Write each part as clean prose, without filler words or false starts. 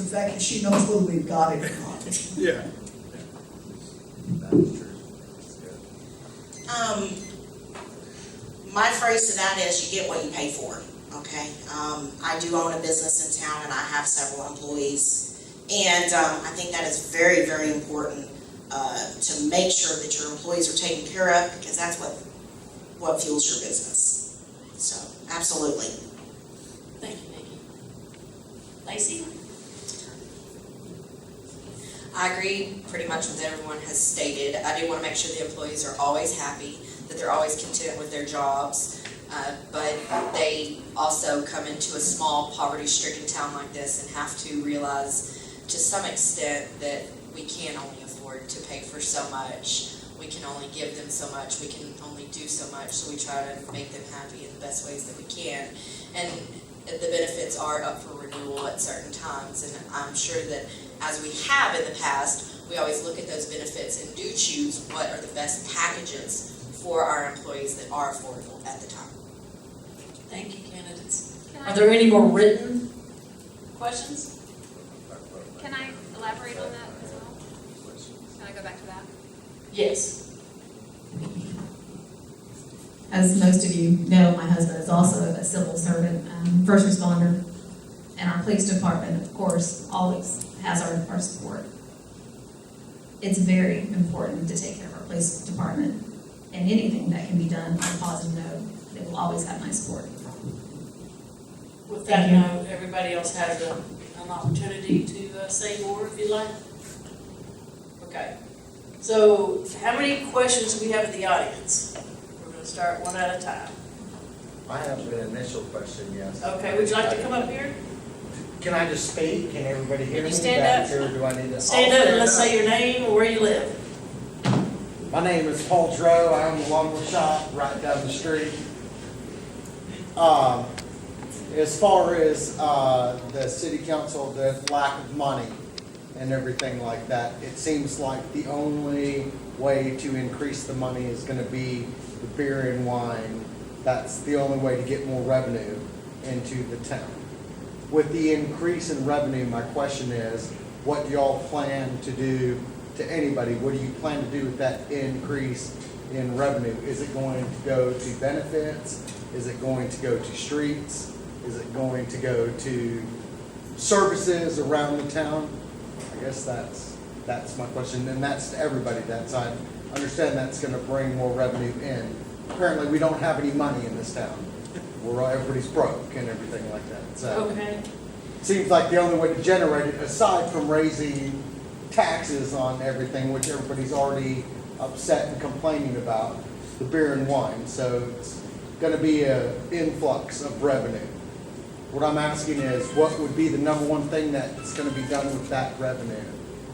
the fact that she knows whether we've got it or not. Yeah. That is true. That's good. My phrase to that is you get what you pay for, okay? I do own a business in town and I have several employees. And I think that is very, very important to make sure that your employees are taken care of, because that's what fuels your business. So, absolutely. Thank you, Nikki. Lacey? I agree pretty much with what everyone has stated. I do want to make sure the employees are always happy, that they're always content with their jobs, but they also come into a small poverty-stricken town like this and have to realize to some extent that we can only afford to pay for so much. We can only give them so much. We can only do so much. So we try to make them happy in the best ways that we can. And the benefits are up for renewal at certain times. And I'm sure that as we have in the past, we always look at those benefits and do choose what are the best packages for our employees that are affordable at the time. Thank you, candidates. Are there any more written questions? Can I elaborate on that as well? Can I go back to that? Yes. As most of you know, my husband is also a civil servant, first responder, and our police department, of course, always has our support. It's very important to take care of our police department, and anything that can be done on a positive note, they will always have my support. With that note, everybody else has an opportunity to say more if you like. Okay. So how many questions do we have in the audience? We're going to start one at a time. I have an initial question, yes. Okay, would you like to come up here? Can I just speak? Can everybody hear Can you me? stand back up? here, or do I need to? Stand up and let's say your name or where you live. My name is Paul Drow. I own the lumber shop right down the street. As far as the city council, the lack of money and everything like that, it seems like the only way to increase the money is going to be the beer and wine. That's the only way to get more revenue into the town. With the increase in revenue, my question is, what do y'all plan to do to anybody? What do you plan to do with that increase in revenue? Is it going to go to benefits? Is it going to go to streets? Is it going to go to services around the town? I guess that's my question, and that's to everybody. I understand that's going to bring more revenue in. Apparently, we don't have any money in this town. Everybody's broke and everything like that. So Okay. it seems like the only way to generate it, aside from raising taxes on everything, which everybody's already upset and complaining about, the beer and wine. So it's going to be an influx of revenue. What I'm asking is, what would be the number one thing that's going to be done with that revenue,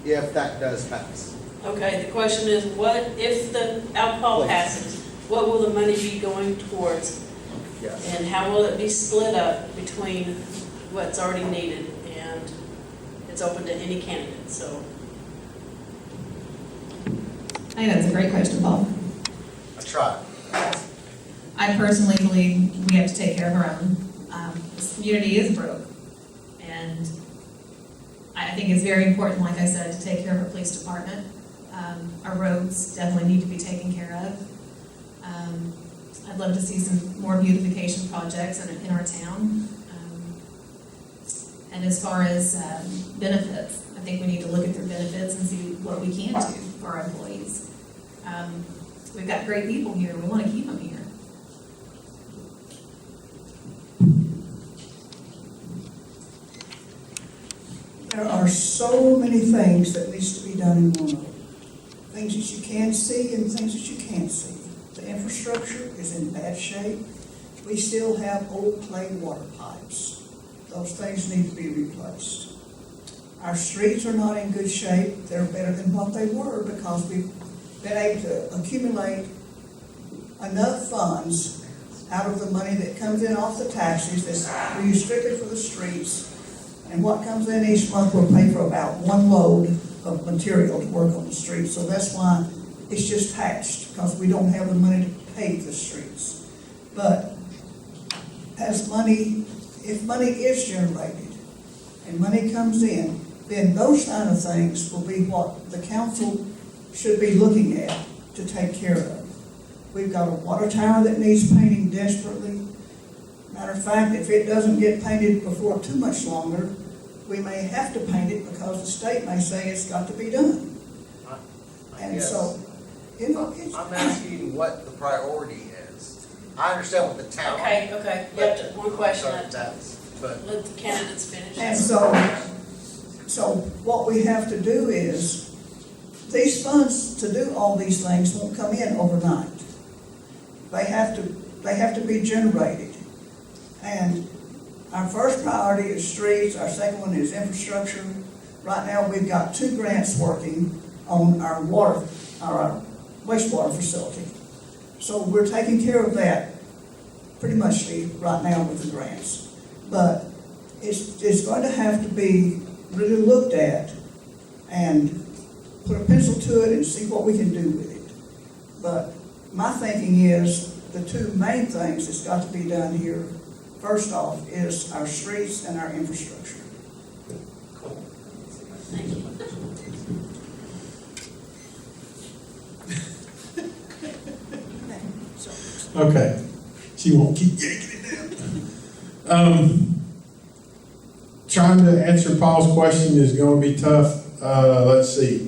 if that does pass? Okay, the question is, what if the alcohol passes, what will the money be going towards? Yes. And how will it be split up between what's already needed? And it's open to any candidate, so. I think that's a great question, Paul. I tried. I personally believe we have to take care of our own. This community is broke, and I think it's very important, like I said, to take care of our police department. Our roads definitely need to be taken care of. I'd love to see some more beautification projects in our town. And as far as benefits, I think we need to look at their benefits and see what we can do for our employees. We've got great people here. We want to keep them here. There are so many things that needs to be done in Roanoke. Things that you can see and things that you can't see. The infrastructure is in bad shape. We still have old clay water pipes. Those things need to be replaced. Our streets are not in good shape. They're better than what they were because we've been able to accumulate enough funds out of the money that comes in off the taxes that's used strictly for the streets. And what comes in each month will pay for about one load of material to work on the streets. So that's why it's just patched, because we don't have the money to pave the streets. But if money is generated and money comes in, then those kind of things will be what the council should be looking at to take care of. We've got a water tower that needs painting desperately. Matter of fact, if it doesn't get painted before too much longer, we may have to paint it because the state may say it's got to be done. And Yes. so, you know, it's. I'm asking what the priority is. I understand what the town. Okay, you have to, one question Sorry, at a time. that's- But Let the candidates finish. And so what we have to do is, these funds to do all these things won't come in overnight. They have to be generated. And our first priority is streets, our second one is infrastructure. Right now, we've got 2 grants working on our wastewater facility. So we're taking care of that pretty much right now with the grants. But it's going to have to be really looked at and put a pencil to it and see what we can do with it. But my thinking is the 2 main things that's got to be done here, first off, is our streets and our infrastructure. Thank you. Okay, she won't keep yanking it down. Trying to answer Paul's question is going to be tough. Let's see.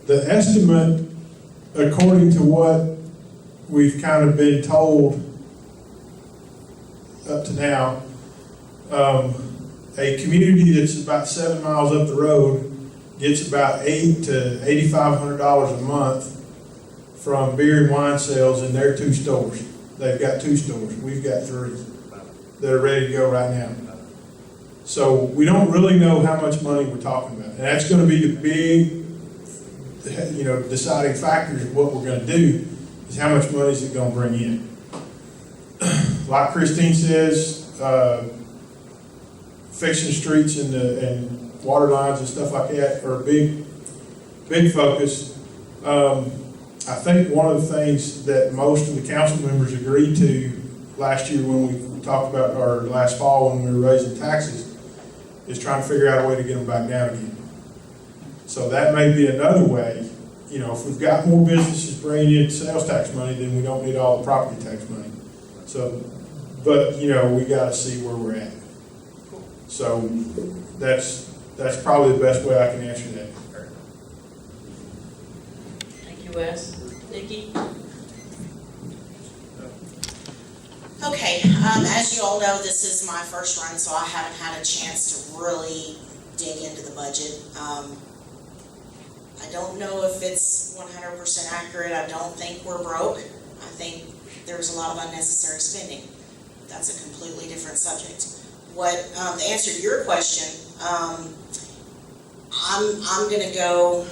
The estimate, according to what we've kind of been told up to now, a community that's about 7 miles up the road gets about $800 to $8,500 a month from beer and wine sales in their 2 stores. They've got 2 stores. We've got 3 that are ready to go right now. So we don't really know how much money we're talking about. And that's going to be the big, deciding factors of what we're going to do is how much money is it going to bring in. Like Christine says, fixing streets and water lines and stuff like that are a big focus. I think one of the things that most of the council members agreed to last year when we talked about, or last fall when we were raising taxes, is trying to figure out a way to get them back down again. So that may be another way. If we've got more businesses bringing in sales tax money, then we don't need all the property tax money. So, but we got to see where we're at. So that's probably the best way I can answer that. Thank you, Wes. Nikki? Okay, as you all know, this is my first run, so I haven't had a chance to really dig into the budget. I don't know if it's 100% accurate. I don't think we're broke. I think there's a lot of unnecessary spending. That's a completely different subject. The answer to your question, I'm gonna go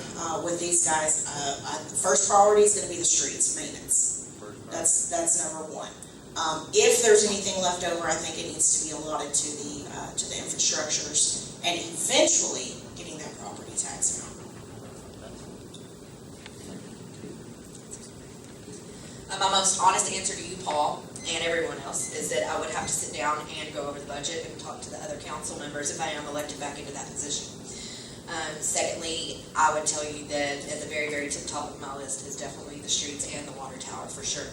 with these guys. The first priority is gonna be the streets maintenance. That's number 1. If there's anything left over, I think it needs to be allotted to the infrastructures and eventually getting that property tax amount. My most honest answer to you, Paul, and everyone else, is that I would have to sit down and go over the budget and talk to the other council members if I am elected back into that position. Secondly, I would tell you that at the very, very tip top of my list is definitely the streets and the water tower for sure.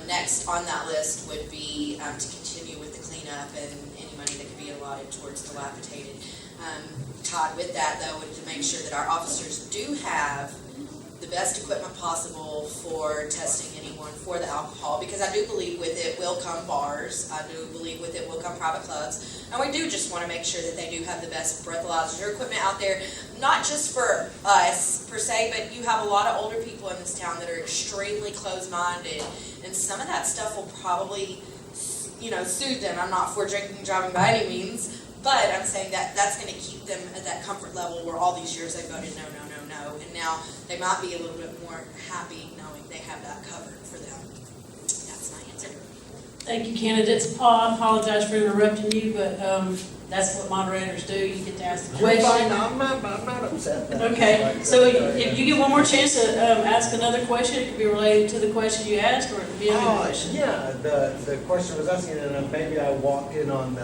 Next on that list would be to continue with the cleanup and any money that could be allotted towards dilapidated. Tied with that, though, would to make sure that our officers do have the best equipment possible for testing anyone for the alcohol, because I do believe with it will come bars, I do believe with it will come private clubs, and we do just want to make sure that they do have the best breathalyzer equipment out there, not just for us per se, but you have a lot of older people in this town that are extremely closed-minded, and some of that stuff will probably, soothe them. I'm not for drinking and driving by any means, but I'm saying that that's going to keep them at that comfort level where all these years they voted no, and now they might be a little bit more happy knowing they have that covered for them. That's my answer. Thank you, candidates. Paul, I apologize for interrupting you, but that's what moderators do. You get to ask the You're fine. question. I'm not upset. Okay, so if you get one more chance to ask another question, it could be related to the question you asked, or it could be a new question. Yeah, the question was asking, and maybe I walked in on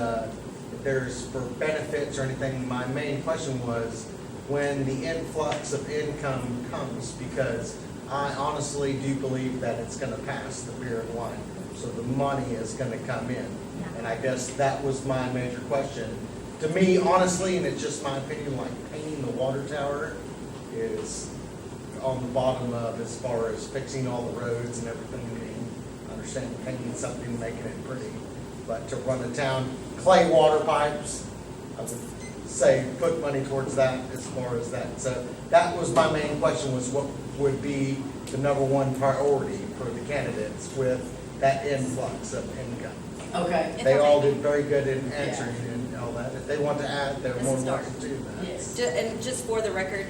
there's for benefits or anything. My main question was when the influx of income comes, because I honestly do believe that it's gonna pass the beer and wine. So the money is gonna come in. And I guess that was my major question. To me, honestly, and it's just my opinion, like painting the water tower is on the bottom of as far as fixing all the roads and everything. I understand painting something, making it pretty. But to run a town, clay water pipes, I would say put money towards that as far as that. So that was my main question, was what would be the number one priority for the candidates with that influx of income. Okay. If They I all may- did very good in answering and all that. If they want to add, they're This more is than Dawn. welcome to do that. Yes. And just for the record,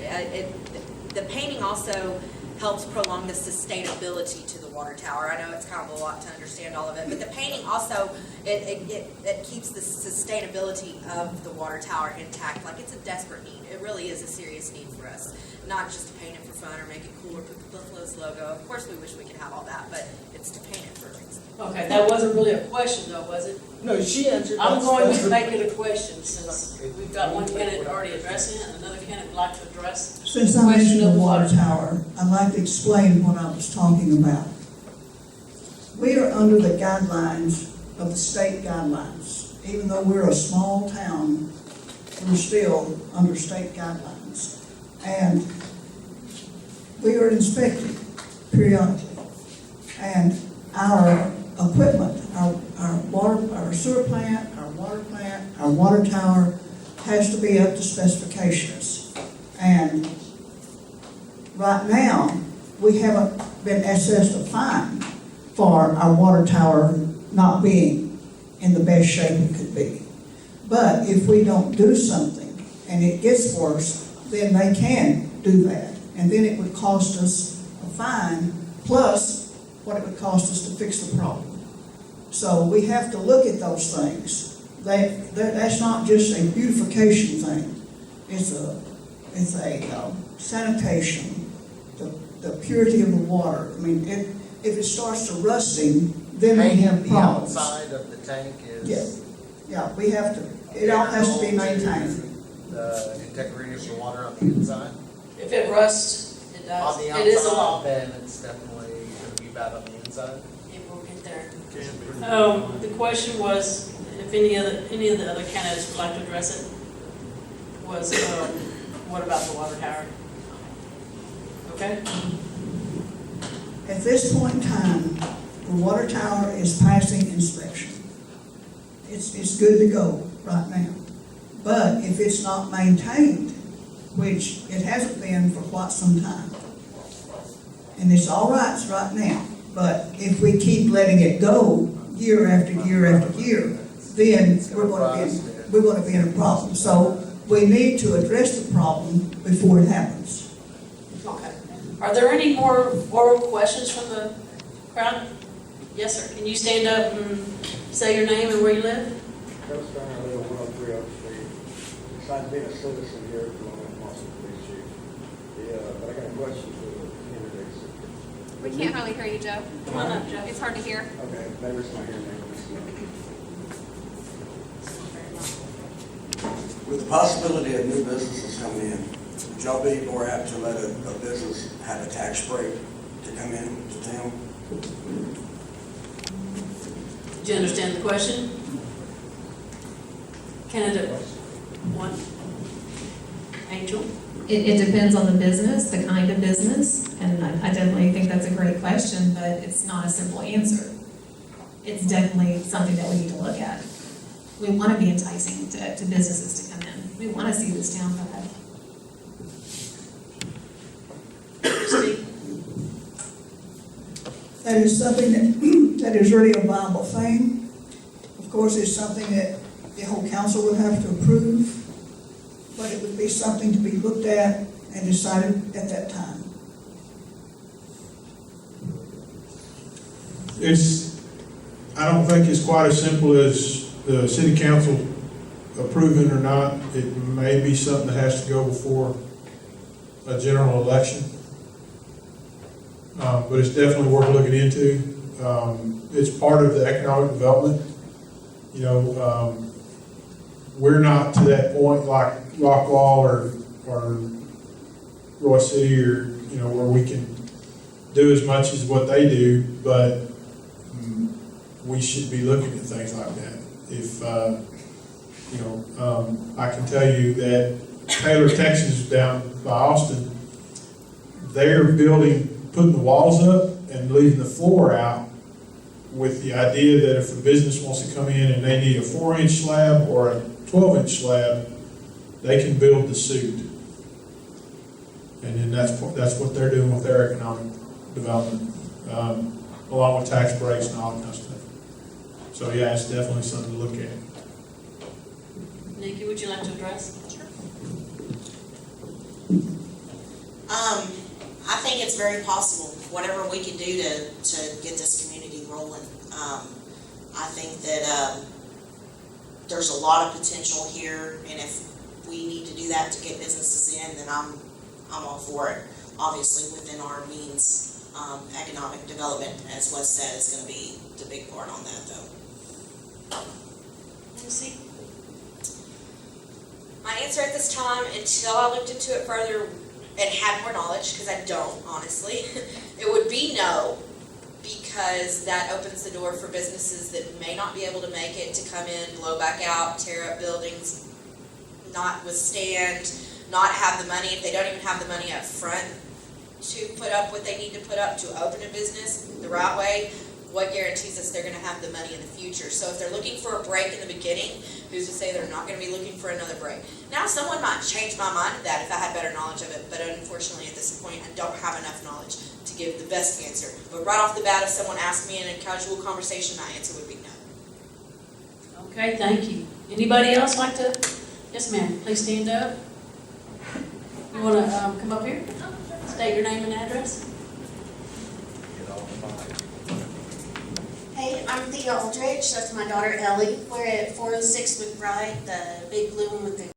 the painting also helps prolong the sustainability to the water tower. I know it's kind of a lot to understand all of it, but the painting also, it keeps the sustainability of the water tower intact. Like, it's a desperate need. It really is a serious need for us. Not just to paint it for fun or make it cool or put the Buffalo's logo. Of course, we wish we could have all that, but it's to paint it for a reason. Okay, that wasn't really a question though, was it? No, she answered. I'm That's- going that's to the- make it a question since we've got one candidate already addressing it and another candidate would like to address. Since I mentioned the water tower, I'd like to explain what I was talking about. We are under the guidelines of the state guidelines. Even though we're a small town, we're still under state guidelines. And we are inspected periodically. And our equipment, our sewer plant, our water tower has to be up to specifications. And right now, we haven't been assessed a fine for our water tower not being in the best shape it could be. But if we don't do something and it gets worse, then they can do that. And then it would cost us a fine plus what it would cost us to fix the problem. So we have to look at those things. That's not just a beautification thing. It's a sanitation, the purity of the water. I mean, if it starts to rusting, then we have Painting the problems. outside of the tank is. Yeah, we have to, it all has to be maintained. The integrity of the water on the inside. If it rusts, it does. On the It is a outside, law. then it's definitely going to be bad on the inside. It will get there. The question was, if any of the other candidates would like to address it, was, what about the water tower? Okay? At this point in time, the water tower is passing inspection. It's good to go right now. But if it's not maintained, which it hasn't been for quite some time, and it's all right now, but if we keep letting it go year after year after year, then we're going to be in a problem. So we need to address the problem before it happens. Okay. Are there any more oral questions from the crowd? Yes, sir. Can you stand up and say your name and where you live? Joe Stein, I live at 103 Oak Street. Besides being a citizen here at the moment, I'm also police chief. But I got a question for the candidates. We can't hardly hear you, Joe. Come on up, Joe. It's hard to hear. Okay, neighbors not hearing me. With the possibility of new businesses coming in, would y'all be more apt to let a business have a tax break to come in to town? Do you understand the question? Candidate one. Angel? It depends on the business, the kind of business, and I definitely think that's a great question, but it's not a simple answer. It's definitely something that we need to look at. We want to be enticing to businesses to come in. We want to see this town thrive. Steve? That is something that is really a viable thing. Of course, it's something that the whole council would have to approve, but it would be something to be looked at and decided at that time. I don't think it's quite as simple as the city council approving or not. It may be something that has to go before a general election. But it's definitely worth looking into. It's part of the economic development. You know, we're not to that point like Rockwall or Roy City or, where we can do as much as what they do, but we should be looking at things like that. If, I can tell you that Taylor, Texas, down by Austin, they're putting the walls up and leaving the floor out with the idea that if a business wants to come in and they need a 4-inch slab or a 12-inch slab, they can build the suit. And then that's what they're doing with their economic development, along with tax breaks and all that kind of stuff. So yeah, it's definitely something to look at. Nikki, would you like to address? I think it's very possible, whatever we can do to get this community rolling. I think that there's a lot of potential here, and if we need to do that to get businesses in, then I'm all for it. Obviously, within our means, economic development, as Wes said, is going to be the big part on that, though. Lucy? My answer at this time, until I looked into it further and had more knowledge, because I don't, honestly, it would be no, because that opens the door for businesses that may not be able to make it to come in, blow back out, tear up buildings, not withstand, not have the money, if they don't even have the money up front to put up what they need to put up to open a business the right way. What guarantees us they're going to have the money in the future? So if they're looking for a break in the beginning, who's to say they're not going to be looking for another break? Now, someone might change my mind at that if I had better knowledge of it, but unfortunately at this point I don't have enough knowledge to give the best answer. But right off the bat, if someone asked me in a casual conversation, my answer would be no. Okay, thank you. Anybody else like to? Yes, ma'am. Please stand up. You want to come up here? State your name and address. Hey, I'm Thea Aldridge, that's my daughter Ellie. We're at 406 McBride, the big blue one with the